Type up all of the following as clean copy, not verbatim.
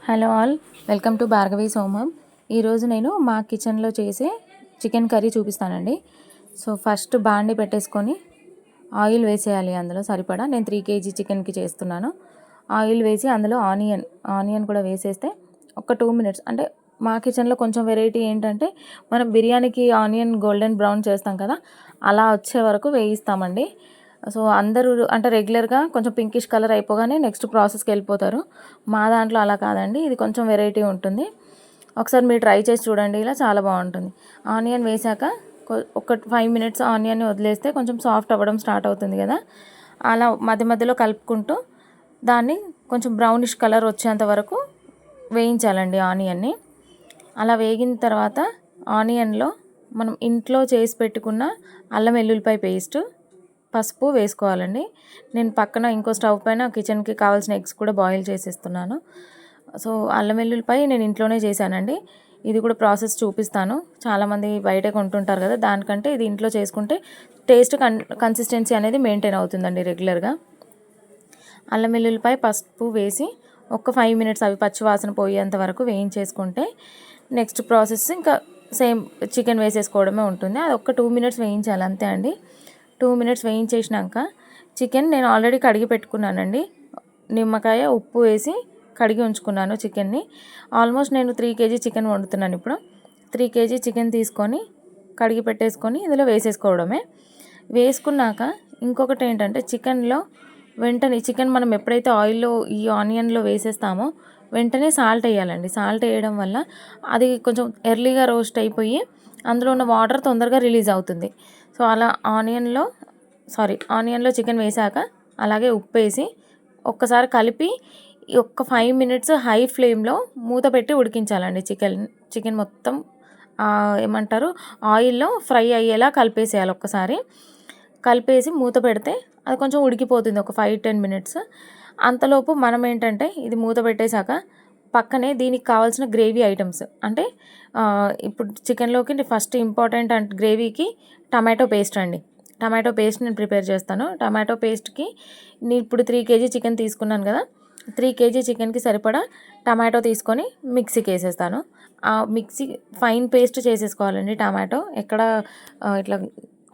Hello all, welcome to Bhargavi's home. ఈరోజు నేను మా కిచెన్లో చేసే చికెన్ కర్రీ చూపిస్తానండి. సో ఫస్ట్ బాండి పెట్టేసుకొని ఆయిల్ వేసేయాలి. అందులో సరిపడా నేను 3 kg చికెన్కి చేస్తున్నాను. ఆయిల్ వేసి అందులో ఆనియన్ కూడా వేసేస్తే ఒక 2 minutes, అంటే మా కిచెన్లో కొంచెం వెరైటీ ఏంటంటే మనం బిర్యానీకి ఆనియన్ గోల్డెన్ బ్రౌన్ చేస్తాం కదా, అలా వచ్చే వరకు వేయిస్తామండి. సో అందరూ అంటే రెగ్యులర్గా కొంచెం పింకిష్ కలర్ అయిపోగానే నెక్స్ట్ ప్రాసెస్కి వెళ్ళిపోతారు. మా దాంట్లో అలా కాదండి, ఇది కొంచెం వెరైటీ ఉంటుంది. ఒకసారి మీరు ట్రై చేసి చూడండి, ఇలా చాలా బాగుంటుంది. ఆనియన్ వేసాక ఒక 5 minutes ఆనియన్ని వదిలేస్తే కొంచెం సాఫ్ట్ అవ్వడం స్టార్ట్ అవుతుంది కదా, అలా మధ్య మధ్యలో కలుపుకుంటూ దాన్ని కొంచెం బ్రౌనిష్ కలర్ వచ్చేంత వరకు వేయించాలండి ఆనియన్ని. అలా వేగిన తర్వాత ఆనియన్లో మనం ఇంట్లో చేసి పెట్టుకున్న అల్లం వెల్లుల్లిపాయ పేస్ట్, పసుపు వేసుకోవాలండి. నేను పక్కన ఇంకో స్టవ్ పైన కిచెన్కి కావాల్సిన ఎగ్స్ కూడా బాయిల్ చేసేస్తున్నాను. సో అల్లం వెల్లుల్లిపాయ నేను ఇంట్లోనే చేశానండి. ఇది కూడా ప్రాసెస్ చూపిస్తాను. చాలామంది బయట కొంటుంటారు కదా, దానికంటే ఇది ఇంట్లో చేసుకుంటే టేస్ట్ కన్సిస్టెన్సీ అనేది మెయింటైన్ అవుతుందండి రెగ్యులర్గా. అల్లం వెల్లుల్లిపాయ పసుపు వేసి ఒక 5 minutes అవి పచ్చి వాసన పోయేంత వరకు వేయించేసుకుంటే నెక్స్ట్ ప్రాసెస్ ఇంకా సేమ్ చికెన్ వేసేసుకోవడమే ఉంటుంది. అది ఒక 2 minutes వేయించాలి, అంతే అండి. 2 minutes వేయించేసినాక చికెన్ నేను ఆల్రెడీ కడిగి పెట్టుకున్నానండి. నిమ్మకాయ ఉప్పు వేసి కడిగి ఉంచుకున్నాను చికెన్ని. ఆల్మోస్ట్ నేను 3 kg చికెన్ వండుతున్నాను ఇప్పుడు. 3 kg చికెన్ తీసుకొని కడిగి పెట్టేసుకొని ఇందులో వేసేసుకోవడమే. వేసుకున్నాక ఇంకొకటి ఏంటంటే చికెన్లో వెంటనే చికెన్ మనం ఎప్పుడైతే ఆయిల్లో ఈ ఆనియన్లో వేసేస్తామో వెంటనే సాల్ట్ వేయాలండి. సాల్ట్ వేయడం వల్ల అది కొంచెం ఎర్లీగా రోస్ట్ అయిపోయి అందులో ఉన్న వాటర్ తొందరగా రిలీజ్ అవుతుంది. సో అలా ఆనియన్లో చికెన్ వేసాక అలాగే ఉప్పు వేసి ఒక్కసారి కలిపి ఒక 5 minutes హై ఫ్లేమ్లో మూత పెట్టి ఉడికించాలండి. చికెన్ మొత్తం ఏమంటారు ఆయిల్లో ఫ్రై అయ్యేలా కలిపేసేయాలి. ఒక్కసారి కలిపేసి మూత పెడితే అది కొంచెం ఉడికిపోతుంది ఒక 5-10 minutes. అంతలోపు మనం ఏంటంటే ఇది మూత పెట్టేశాక పక్కనే దీనికి కావాల్సిన గ్రేవీ ఐటమ్స్, అంటే ఇప్పుడు చికెన్లోకి ఫస్ట్ ఇంపార్టెంట్ అంటే గ్రేవీకి టమాటో పేస్ట్ అండి. టమాటో పేస్ట్ నేను ప్రిపేర్ చేస్తాను. టమాటో పేస్ట్కి నేను ఇప్పుడు 3 kg చికెన్ తీసుకున్నాను కదా, 3 kg చికెన్కి సరిపడా టమాటో తీసుకొని మిక్సీకి వేసేస్తాను. ఆ మిక్సీ ఫైన్ పేస్ట్ చేసేసుకోవాలండి. టమాటో ఎక్కడ ఇట్లా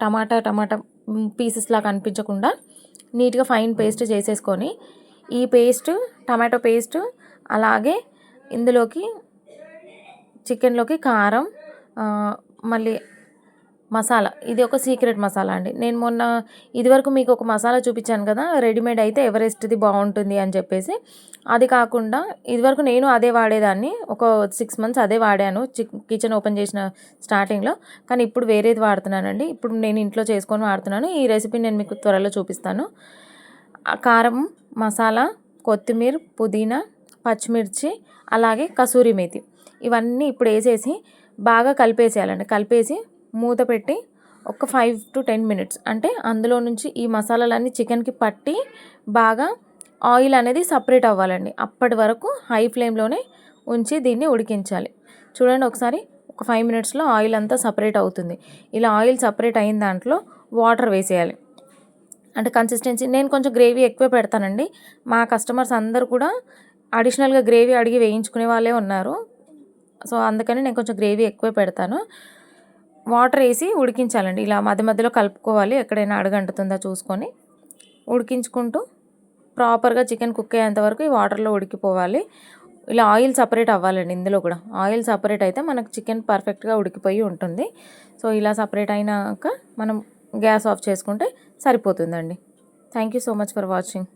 టమాటా పీసెస్ లాగా కనిపించకుండా నీట్గా ఫైన్ పేస్ట్ చేసేసుకొని ఈ పేస్ట్ టమాటో పేస్ట్ అలాగే ఇందులోకి చికెన్లోకి కారం, మళ్ళీ మసాలా, ఇది ఒక సీక్రెట్ మసాలా అండి. నేను మొన్న ఇదివరకు మీకు ఒక మసాలా చూపించాను కదా, రెడీమేడ్ అయితే ఎవరెస్ట్ది బాగుంటుంది అని చెప్పేసి. అది కాకుండా ఇదివరకు నేను అదే వాడేదాన్ని, ఒక 6 months అదే వాడాను కిచెన్ ఓపెన్ చేసిన స్టార్టింగ్లో. కానీ ఇప్పుడు వేరేది వాడుతున్నానండి. ఇప్పుడు నేను ఇంట్లో చేసుకొని వాడుతున్నాను. ఈ రెసిపీ నేను మీకు త్వరలో చూపిస్తాను. కారం, మసాలా, కొత్తిమీర, పుదీనా, పచ్చిమిర్చి, అలాగే కసూరి మేతి, ఇవన్నీ ఇప్పుడు వేసేసి బాగా కలిపేసేయాలండి. కలిపేసి మూత పెట్టి ఒక 5-10 minutes, అంటే అందులో నుంచి ఈ మసాలాలన్నీ చికెన్కి పట్టి బాగా ఆయిల్ అనేది సపరేట్ అవ్వాలండి. అప్పటి వరకు హై ఫ్లేమ్లోనే ఉంచి దీన్ని ఉడికించాలి. చూడండి ఒకసారి, ఒక 5 minutesలో ఆయిల్ అంతా సపరేట్ అవుతుంది. ఇలా ఆయిల్ సపరేట్ అయిన దాంట్లో వాటర్ వేసేయాలి. అంటే కన్సిస్టెన్సీ నేను కొంచెం గ్రేవీ ఎక్కువ పెడతానండి. మా కస్టమర్స్ అందరూ కూడా అడిషనల్గా గ్రేవీ అడిగి వేయించుకునే వాళ్ళే ఉన్నారు. సో అందుకని నేను కొంచెం గ్రేవీ ఎక్కువ పెడతాను. వాటర్ వేసి ఉడికించాలండి. ఇలా మధ్య మధ్యలో కలుపుకోవాలి, ఎక్కడైనా అడుగంటుతుందా చూసుకొని ఉడికించుకుంటూ ప్రాపర్గా చికెన్ కుక్ అయ్యేంత వరకు ఈ వాటర్లో ఉడికిపోవాలి. ఇలా ఆయిల్ సపరేట్ అవ్వాలండి. ఇందులో కూడా ఆయిల్ సపరేట్ అయితే మనకు చికెన్ పర్ఫెక్ట్గా ఉడికిపోయి ఉంటుంది. సో ఇలా సపరేట్ అయినాక మనం గ్యాస్ ఆఫ్ చేసుకుంటే సరిపోతుందండి. Thank you so much for watching.